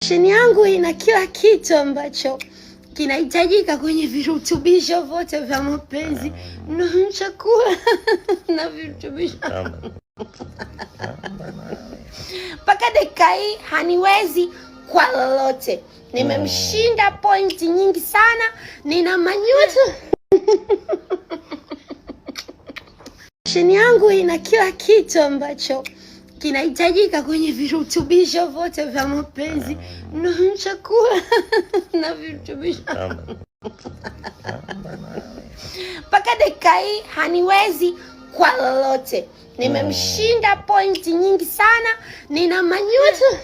Sheni yangu ina kila kitu ambacho kinahitajika kwenye virutubisho vyote vya mapenzi na chakula na virutubisho. Mpaka dakika hii haniwezi kwa lolote. Nimemshinda pointi nyingi sana. Nina manyuto. Sheni yangu ina kila kitu ambacho kinahitajika kwenye virutubisho vyote vya mapenzi na chakula na virutubisho. Mpaka dakika hii haniwezi kwa lolote. Nimemshinda pointi nyingi sana. Nina manyuto.